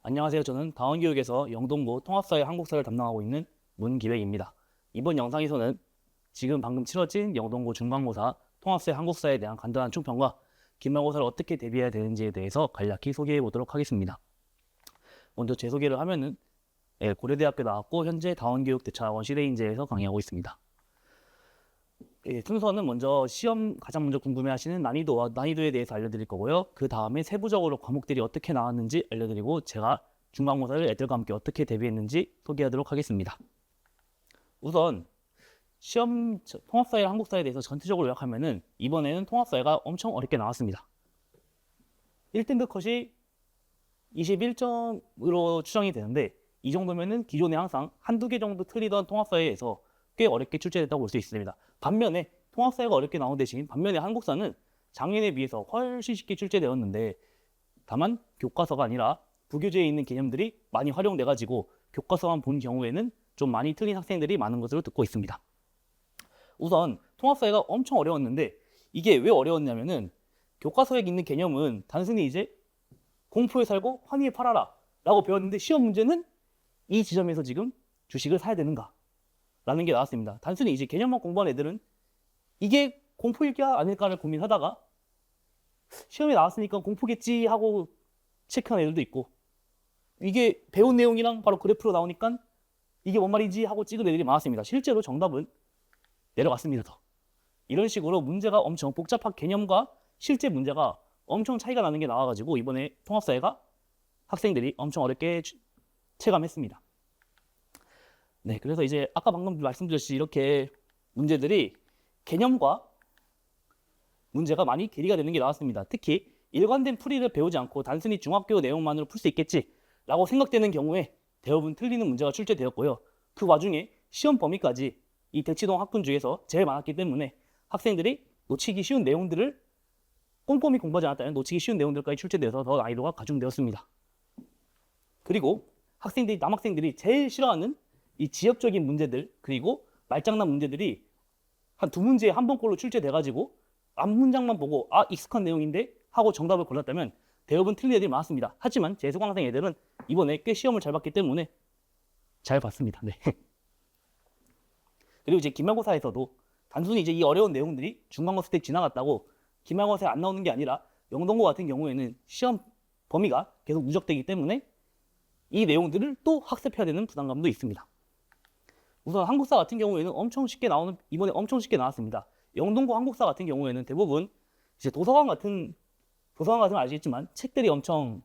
안녕하세요. 저는 다원교육에서 영동고 통합사회 한국사를 담당하고 있는 문기백입니다. 이번 영상에서는 지금 방금 치러진 영동고 중간고사 통합사회 한국사에 대한 간단한 총평과 기말고사를 어떻게 대비해야 되는지에 대해서 간략히 소개해 보도록 하겠습니다. 먼저 제 소개를 하면은 고려대학교 나왔고 현재 다원교육대처학원 시대인재에서 강의하고 있습니다. 순서는 먼저 시험 가장 먼저 궁금해하시는 난이도에 대해서 알려드릴 거고요. 그 다음에 세부적으로 과목들이 어떻게 나왔는지 알려드리고 제가 중간고사를 애들과 함께 어떻게 대비했는지 소개하도록 하겠습니다. 우선 시험 통합사회 한국사에 대해서 전체적으로 요약하면은 이번에는 통합사회가 엄청 어렵게 나왔습니다. 1등급 컷이 21점으로 추정이 되는데 이 정도면은 기존에 항상 한두 개 정도 틀리던 통합사회에서 꽤 어렵게 출제됐다고 볼 수 있습니다. 반면에 통합사회가 어렵게 나온 대신 반면에 한국사는 작년에 비해서 훨씬 쉽게 출제되었는데 다만 교과서가 아니라 부교재에 있는 개념들이 많이 활용돼가지고 교과서만 본 경우에는 좀 많이 틀린 학생들이 많은 것으로 듣고 있습니다. 우선 통합사회가 엄청 어려웠는데 이게 왜 어려웠냐면은 교과서에 있는 개념은 단순히 이제 공포에 살고 환희에 팔아라 라고 배웠는데 시험 문제는 이 지점에서 지금 주식을 사야 되는가 라는 게 나왔습니다. 단순히 이제 개념만 공부한 애들은 이게 공포일까 아닐까를 고민하다가 시험에 나왔으니까 공포겠지 하고 체크한 애들도 있고 이게 배운 내용이랑 바로 그래프로 나오니까 이게 뭔 말이지 하고 찍은 애들이 많았습니다. 실제로 정답은 내려갔습니다. 더. 이런 식으로 문제가 엄청 복잡한 개념과 실제 문제가 엄청 차이가 나는 게 나와가지고 이번에 통합사회가 학생들이 엄청 어렵게 체감했습니다. 네, 그래서 이제 아까 방금 말씀드렸듯이 이렇게 문제들이 개념과 문제가 많이 괴리가 되는 게 나왔습니다. 특히 일관된 풀이를 배우지 않고 단순히 중학교 내용만으로 풀 수 있겠지라고 생각되는 경우에 대부분 틀리는 문제가 출제되었고요. 그 와중에 시험 범위까지 이 대치동 학군 중에서 제일 많았기 때문에 학생들이 놓치기 쉬운 내용들을 꼼꼼히 공부하지 않았다면 놓치기 쉬운 내용들까지 출제되어서 더 난이도가 가중되었습니다. 그리고 남학생들이 제일 싫어하는 이 지역적인 문제들 그리고 말장난 문제들이 한 두 문제에 한 번꼴로 출제돼가지고 앞 문장만 보고 익숙한 내용인데 하고 정답을 골랐다면 대부분 틀린 애들이 많았습니다. 하지만 제 수강생 애들은 이번에 꽤 시험을 잘 봤기 때문에 잘 봤습니다. 네. 그리고 이제 기말고사에서도 단순히 이제 이 어려운 내용들이 중간고사 때 지나갔다고 기말고사에 안 나오는 게 아니라 영동고 같은 경우에는 시험 범위가 계속 누적되기 때문에 이 내용들을 또 학습해야 되는 부담감도 있습니다. 우선 한국사 같은 경우에는 이번에 엄청 쉽게 나왔습니다. 영동고 한국사 같은 경우에는 대부분 이제 도서관 같은 아시겠지만 책들이 엄청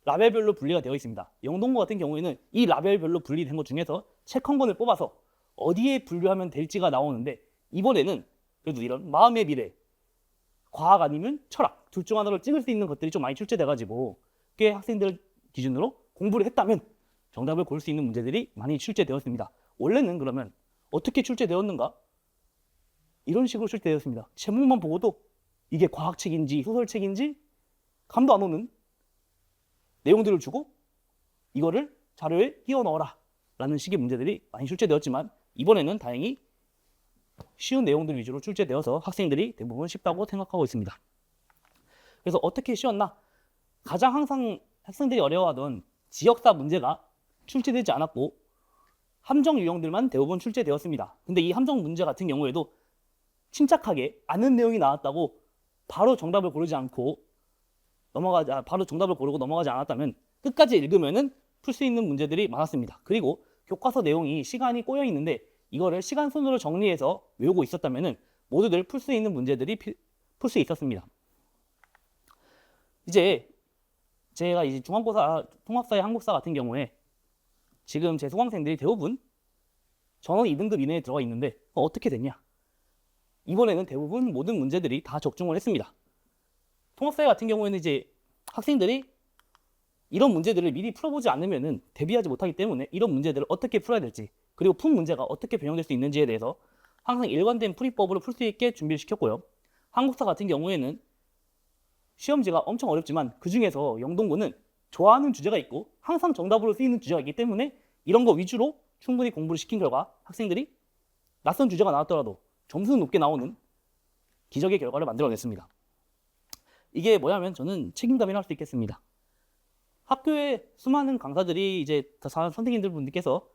라벨별로 분리가 되어 있습니다. 영동고 같은 경우에는 이 라벨별로 분리된 것 중에서 책 한 권을 뽑아서 어디에 분류하면 될지가 나오는데 이번에는 그래도 이런 마음의 미래, 과학 아니면 철학 둘 중 하나를 찍을 수 있는 것들이 좀 많이 출제돼가지고 꽤 학생들 기준으로 공부를 했다면 정답을 고를 수 있는 문제들이 많이 출제되었습니다. 원래는 그러면 어떻게 출제되었는가? 이런 식으로 출제되었습니다. 제목만 보고도 이게 과학책인지 소설책인지 감도 안 오는 내용들을 주고 이거를 자료에 끼워 넣어라 라는 식의 문제들이 많이 출제되었지만 이번에는 다행히 쉬운 내용들 위주로 출제되어서 학생들이 대부분 쉽다고 생각하고 있습니다. 그래서 어떻게 쉬웠나? 가장 항상 학생들이 어려워하던 지역사 문제가 출제되지 않았고 함정 유형들만 대부분 출제되었습니다. 근데 이 함정 문제 같은 경우에도 침착하게 아는 내용이 나왔다고 바로 정답을 고르고 넘어가지 않았다면 끝까지 읽으면은 풀 수 있는 문제들이 많았습니다. 그리고 교과서 내용이 시간이 꼬여 있는데 이거를 시간 순으로 정리해서 외우고 있었다면은 모두들 풀 수 있는 문제들이 풀 수 있었습니다. 이제 제가 이제 중간고사 통합사회 한국사 같은 경우에 지금 제 수강생들이 대부분 전원 2등급 이내에 들어가 있는데 어떻게 됐냐? 이번에는 대부분 모든 문제들이 다 적중을 했습니다. 통합사회 같은 경우에는 이제 학생들이 이런 문제들을 미리 풀어보지 않으면은 대비하지 못하기 때문에 이런 문제들을 어떻게 풀어야 될지 그리고 푼 문제가 어떻게 변형될 수 있는지에 대해서 항상 일관된 풀이법으로 풀 수 있게 준비를 시켰고요. 한국사 같은 경우에는 시험지가 엄청 어렵지만 그 중에서 영동고는 좋아하는 주제가 있고 항상 정답으로 쓰이는 주제가 있기 때문에 이런 거 위주로 충분히 공부를 시킨 결과 학생들이 낯선 주제가 나왔더라도 점수는 높게 나오는 기적의 결과를 만들어냈습니다. 이게 뭐냐면 저는 책임감이라 할 수 있겠습니다. 학교에 수많은 강사들이 이제 선생님들 분들께서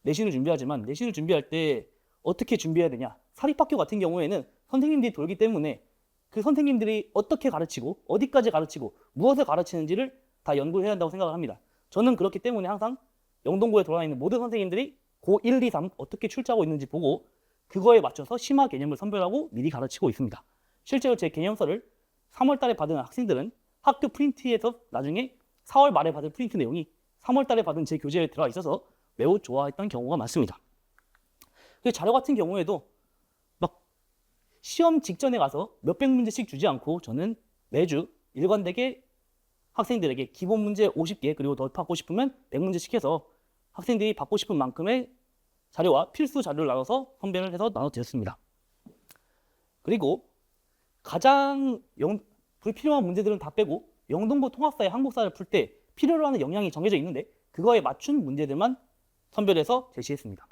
내신을 준비하지만 내신을 준비할 때 어떻게 준비해야 되냐? 사립학교 같은 경우에는 선생님들이 돌기 때문에 그 선생님들이 어떻게 가르치고 어디까지 가르치고 무엇을 가르치는지를 다 연구해야 한다고 생각을 합니다. 저는 그렇기 때문에 항상 영동고에 돌아와 있는 모든 선생님들이 고 1, 2, 3 어떻게 출제하고 있는지 보고 그거에 맞춰서 심화 개념을 선별하고 미리 가르치고 있습니다. 실제로 제 개념서를 3월 달에 받은 학생들은 학교 프린트에서 나중에 4월 말에 받은 프린트 내용이 3월 달에 받은 제 교재에 들어가 있어서 매우 좋아했던 경우가 많습니다. 그 자료 같은 경우에도 막 시험 직전에 가서 몇백 문제씩 주지 않고 저는 매주 일관되게 학생들에게 기본 문제 50개 그리고 더 받고 싶으면 100문제씩 해서 학생들이 받고 싶은 만큼의 자료와 필수 자료를 나눠서 선별을 해서 나눠드렸습니다. 그리고 가장 불필요한 문제들은 다 빼고 영동고 통합사의 한국사를 풀 때 필요로 하는 역량이 정해져 있는데 그거에 맞춘 문제들만 선별해서 제시했습니다.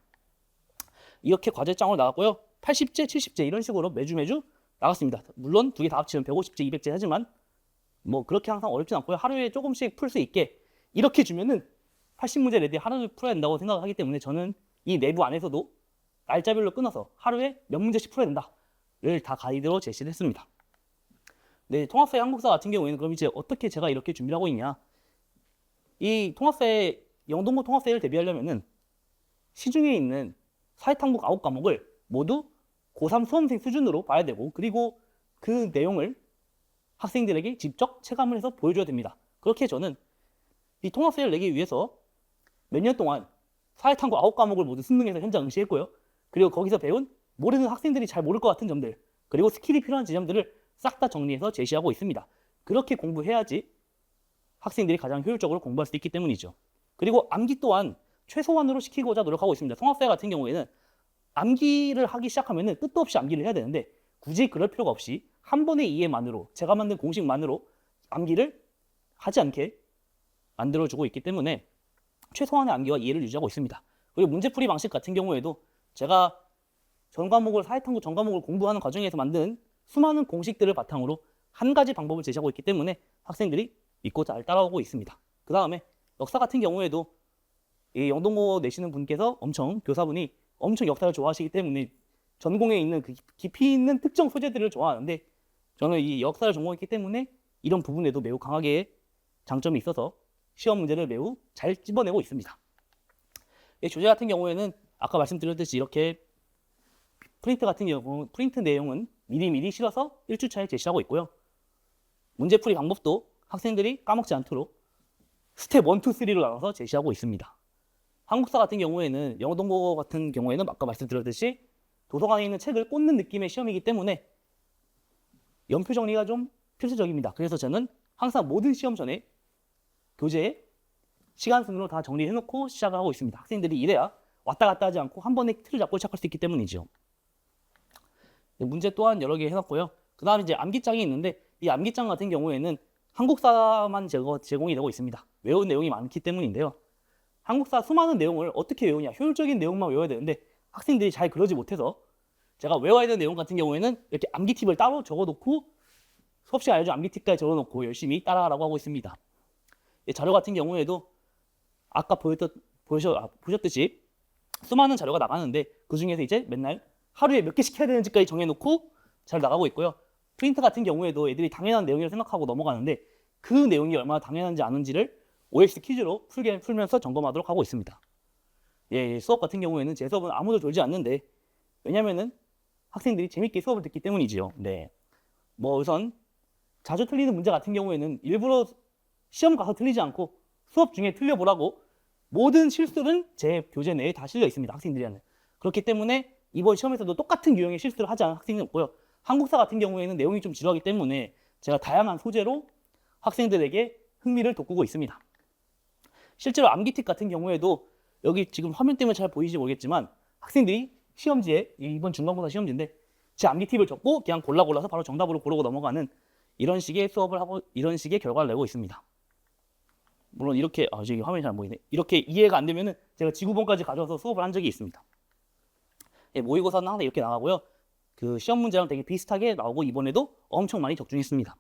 이렇게 과제장으로 나갔고요. 80제, 70제 이런 식으로 매주 나갔습니다. 물론 두 개 다 합치면 150제, 200제 하지만 뭐 그렇게 항상 어렵진 않고요. 하루에 조금씩 풀 수 있게 이렇게 주면은 80문제 레디 하루를 풀어야 된다고 생각하기 때문에 저는 이 내부 안에서도 날짜별로 끊어서 하루에 몇 문제씩 풀어야 된다를 다 가이드로 제시를 했습니다. 네, 통합사의 한국사 같은 경우에는 그럼 이제 어떻게 제가 이렇게 준비를 하고 있냐? 이 통합사의 영동고 통합사를 대비하려면은 시중에 있는 사회탐구 9과목을 모두 고3 수험생 수준으로 봐야 되고 그리고 그 내용을 학생들에게 직접 체감을 해서 보여줘야 됩니다. 그렇게 저는 이 통합사를 내기 위해서 몇 년 동안 사회탐구 9과목을 모두 순등해서 현장 응시했고요. 그리고 거기서 배운 모르는 학생들이 잘 모를 것 같은 점들 그리고 스킬이 필요한 지점들을 싹 다 정리해서 제시하고 있습니다. 그렇게 공부해야지 학생들이 가장 효율적으로 공부할 수 있기 때문이죠. 그리고 암기 또한 최소한으로 시키고자 노력하고 있습니다. 통합사 같은 경우에는 암기를 하기 시작하면 끝도 없이 암기를 해야 되는데 굳이 그럴 필요가 없이 한 번의 이해만으로 제가 만든 공식만으로 암기를 하지 않게 만들어주고 있기 때문에 최소한의 암기와 이해를 유지하고 있습니다. 그리고 문제풀이 방식 같은 경우에도 제가 사회탐구 전 과목을 공부하는 과정에서 만든 수많은 공식들을 바탕으로 한 가지 방법을 제시하고 있기 때문에 학생들이 믿고 잘 따라오고 있습니다. 그 다음에 역사 같은 경우에도 이 영동고 내시는 분께서 교사분이 엄청 역사를 좋아하시기 때문에 전공에 있는 그 깊이 있는 특정 소재들을 좋아하는데 저는 이 역사를 전공했기 때문에 이런 부분에도 매우 강하게 장점이 있어서 시험 문제를 매우 잘 찝어내고 있습니다. 조제 같은 경우에는 아까 말씀드렸듯이 이렇게 프린트 내용은 미리미리 실어서 1주차에 제시하고 있고요. 문제풀이 방법도 학생들이 까먹지 않도록 스텝 1, 2, 3로 나눠서 제시하고 있습니다. 한국사 같은 경우에는 영동고 같은 경우에는 아까 말씀드렸듯이 도서관에 있는 책을 꽂는 느낌의 시험이기 때문에 연표 정리가 좀 필수적입니다. 그래서 저는 항상 모든 시험 전에 교재에 시간 순으로 다 정리해놓고 시작을 하고 있습니다. 학생들이 이래야 왔다 갔다 하지 않고 한 번에 틀을 잡고 시작할 수 있기 때문이죠. 문제 또한 여러 개 해놨고요. 그 다음에 이제 암기장이 있는데 이 암기장 같은 경우에는 한국사만 제공이 되고 있습니다. 외운 내용이 많기 때문인데요. 한국사 수많은 내용을 어떻게 외우냐, 효율적인 내용만 외워야 되는데 학생들이 잘 그러지 못해서 제가 외워야 되는 내용 같은 경우에는 이렇게 암기 팁을 따로 적어놓고 수업 시간에 알려준 암기 팁까지 적어놓고 열심히 따라하라고 하고 있습니다. 자료 같은 경우에도 아까 보셨듯이 수많은 자료가 나가는데 그 중에서 이제 맨날 하루에 몇 개씩 해야 되는지까지 정해놓고 잘 나가고 있고요. 프린트 같은 경우에도 애들이 당연한 내용이라고 생각하고 넘어가는데 그 내용이 얼마나 당연한지 아는지를 OX 퀴즈로 풀면서 점검하도록 하고 있습니다. 수업 같은 경우에는 제 수업은 아무도 졸지 않는데 왜냐면은 학생들이 재밌게 수업을 듣기 때문이지요. 우선 자주 틀리는 문제 같은 경우에는 일부러 시험 가서 틀리지 않고 수업 중에 틀려보라고 모든 실수는 제 교재 내에 다 실려 있습니다. 학생들이 하는. 그렇기 때문에 이번 시험에서도 똑같은 유형의 실수를 하지 않은 학생은 없고요. 한국사 같은 경우에는 내용이 좀 지루하기 때문에 제가 다양한 소재로 학생들에게 흥미를 돋구고 있습니다. 실제로 암기 팁 같은 경우에도 여기 지금 화면 때문에 잘 보이지 모르겠지만 학생들이 시험지에 이번 중간고사 시험지인데 제 암기 팁을 적고 그냥 골라서 바로 정답으로 고르고 넘어가는 이런 식의 수업을 하고 이런 식의 결과를 내고 있습니다. 물론 이렇게 지금 화면이 잘 안 보이네. 이렇게 이해가 안 되면은 제가 지구본까지 가져와서 수업을 한 적이 있습니다. 모의고사는 항상 이렇게 나가고요. 그 시험 문제랑 되게 비슷하게 나오고 이번에도 엄청 많이 적중했습니다.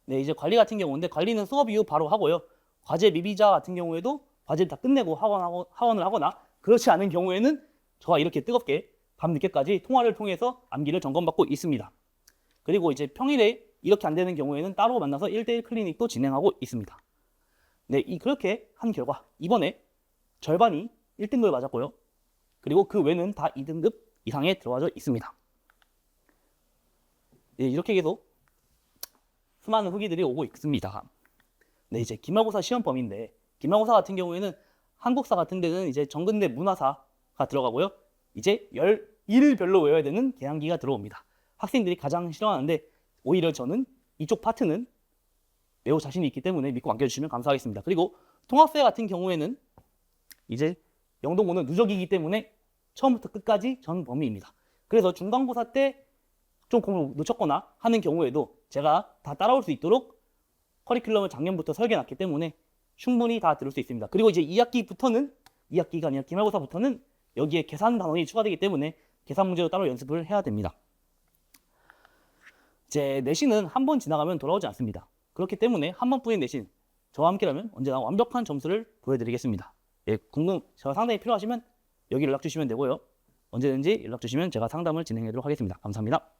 이제 관리 같은 경우인데 관리는 수업 이후 바로 하고요. 과제 미비자 같은 경우에도 과제를 다 끝내고 하원을 하거나 그렇지 않은 경우에는 저와 이렇게 뜨겁게 밤늦게까지 통화를 통해서 암기를 점검받고 있습니다. 그리고 이제 평일에 이렇게 안 되는 경우에는 따로 만나서 1대1 클리닉도 진행하고 있습니다. 네, 그렇게 한 결과 이번에 절반이 1등급을 맞았고요. 그리고 그 외는 다 2등급 이상에 들어와져 있습니다. 네, 이렇게 계속 수많은 후기들이 오고 있습니다. 네, 이제 기말고사 시험 범위인데 기말고사 같은 경우에는 한국사 같은 데는 이제 정근대 문화사가 들어가고요. 이제 11별로 외워야 되는 계량기가 들어옵니다. 학생들이 가장 싫어하는데 오히려 저는 이쪽 파트는 매우 자신이 있기 때문에 믿고 맡겨주시면 감사하겠습니다. 그리고 통합세 같은 경우에는 이제 영동고는 누적이기 때문에 처음부터 끝까지 전 범위입니다. 그래서 중간고사 때 좀 공부를 놓쳤거나 하는 경우에도 제가 다 따라올 수 있도록 커리큘럼을 작년부터 설계해놨기 때문에 충분히 다 들을 수 있습니다. 그리고 이제 2학기가 아니라 기말고사부터는 여기에 계산 단원이 추가되기 때문에 계산 문제도 따로 연습을 해야 됩니다. 이제 내신은 한 번 지나가면 돌아오지 않습니다. 그렇기 때문에 한 번뿐인 내신 저와 함께라면 언제나 완벽한 점수를 보여드리겠습니다. 예, 저 상담이 필요하시면 여기 연락 주시면 되고요. 언제든지 연락 주시면 제가 상담을 진행하도록 하겠습니다. 감사합니다.